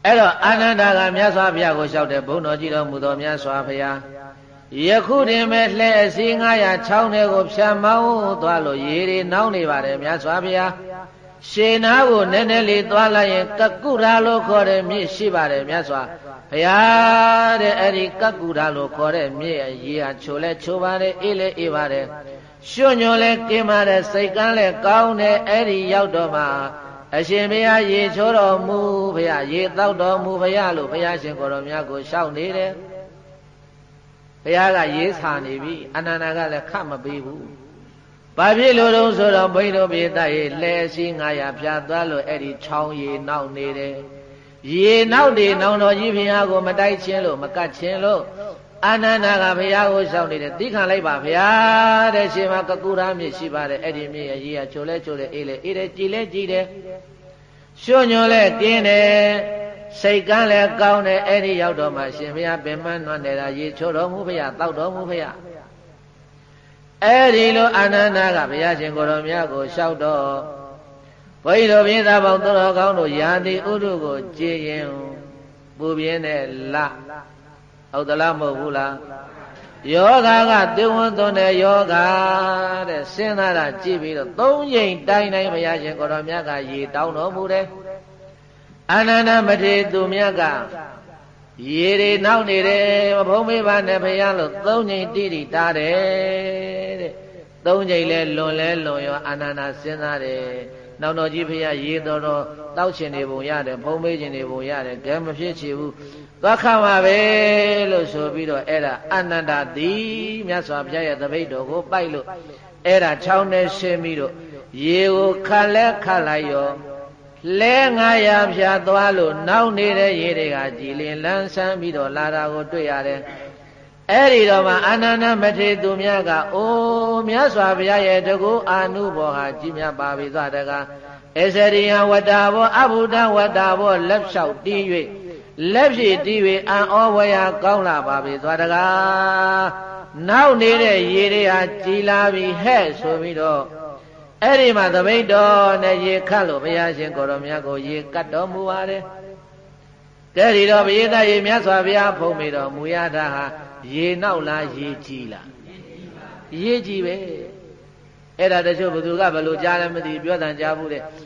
အဲ့တော့အာနန္ဒာကမြတ်စွာဘုရားကိုလျှောက်တယ်ဘုန်းတော်ကြည်တော်မူသောမြတ်စွာဘုရားယခုတင်မဲ့လှဲ့အစီ900ချောင်းတွေကိုဖြတ်မောင်းသွားလို့ရေတွေနှောင်းနေပါတယ်မြတ်စွာဘုရားရှေနာကိုနည်းနည်းလေးသွားလိုက်ရင်ကကုရာလို့ခေါ်တဲ့မြစ်ရှိပါတယ်မြတ်စွာဘုရားတဲ့အဲ့ဒီကကုရာလို့ခေါ်တဲ့မြစ်ရေဟာချိုလဲချိုပါတယ်အေးလဲအေးပါတယ်ရွှွညွန်လဲကင်းပါတယ်စိတ်ကန်းလဲကောင်းတယ်အဲ့ဒီရောက်တော့မှအရှင်ဘုရားရေချိုးတော်မူဘုရားရေတောက်တော်မူဘုရားလို့ဘုရားရှင်ကိုယ်တော်မြတ်ကိုရှောက်နေတယ်ဘုရားကရေးစာနေပြီအနန္ဒာကလည်းခတ်မပေးဘူးဘာဖြစ်လို့တုံးဆိုတော့ဘိန်းတို့ပြေတရေလဲစီ900ဖြာသွားလို့အဲ့ဒီချောင်းရေနောက်နေတယ်ရေနောက်တွေနောင်တော်ကြီးဘုရားကိုမတိုက်ချင်းလို့မကတ်ချင်းလို့အာနန္ဒာကဘုရားကိုရှောက်နေတယ်သိခံလိုက်ပါဘုရားတဲ့ရှင်မကကူရာမြစ်ရှိပါတယ်အဲ့ဒီမြစ်ရေကချိုလဲချိုလဲအေးလဲအေးတယ်ကြည်လဲကြည်တယ်ရွှွညွန်လဲကင်းတယ်စိတ်ကန်းလဲကောင်းတယ်အဲ့ဒီရောက်တော့မှရှင်ဘုရားပင်မနှွမ်းနေတာရေချိုတော်မူဘုရားတောက်တော်မူဘုရားအဲ့ဒီလိုအာနန္ဒာကဘုရားရှင်ကိုယ်တော်မြတ်ကိုလျှောက်တော့ဘုန်းကြီးတို့ပြည်သားပေါင်းသူတော်ကောင်းတို့ယာတိဥဒုကိုကြည်ရင်ပူပြင်းတဲ့လဟုတ်သလားမဟုတ်ဘူးလားယောဂါကသေဝသွန်တဲ့ယောဂါတဲ့စဉ်းစားတာကြည့်ပြီးတော့3ချိန်တိုင်းတိုင်းဘုရားရှင်ကိုယ်တော်မြတ်ကရေတောင်းတော်မူတယ်အာနန္ဒမထေရသူမြတ်ကရေတွေနောက်နေတယ်ဘုံမေးပါနဲ့ဘုရားလို့3ချိန်တိတိတားတယ်တဲ့3ချိန်လဲလွန်ရောအာနန္ဒစဉ်းစားတယ်နောက်တော်ကြီးဘုရားရေတော်တောက်ချင်နေပုံရတယ်ဘုံမေးချင်နေပုံရတယ်ကဲမဖြစ်ချေဘူးသွားခါမှာပဲလို့ဆိုပြီးတော့အဲ့ဒါအာနန္ဒသည်မြတ်စွာဘုရားရဲ့တပိတ်တော်ကိုပိုက်လို့အဲ့ဒါချောင်းနဲ့ရှင်းပြီးတော့ရေကိုခတ်လဲခတ်လိုက်ရောလဲ900ဖြာသွားလို့နောက်နေတဲ့ရေတွေကကြည်လင်လန်းဆန်းပြီးတော့လာတာကိုတွေ့ရတယ်အဲ့ဒီတော့မှအာနန္ဒမထေရသူမြတ်ကအိုးမြတ်စွာဘုရားရဲ့တကူအာနုဘောဟာကြီးမြတ်ပါပြီသွားတကားအစရိယဝတ္တာဘောအဘုဒ္ဓဝတ္တာဘောလက်လျှောက်တီး၍လက်ဖြည့်တီး၍အံဩဝရကောင်းလာပါပြီသွားတကားနောက်နေတဲ့ရေတွေဟာကြည်လာပြီဟဲ့ဆိုပြီးတော့အဲ့ဒီမှာသပိတ်တော်နဲ့ရေခတ်လို့ဘုရားရှင်ကိုယ်တော်မြတ်ကိုရေကတ်တော်မူပါတယ်ကဲဒီတော့ဘုရားသားရေမြတ်စွာဘုရားဖုံးမိတော်မူရတာဟာရေနောက်လားရေကြီးလားရေကြီးပဲအဲ့ဒါတချို့ဘသူကဘယ်လိုကြားလဲမသိပြောတန်ကြားဘူးတဲ့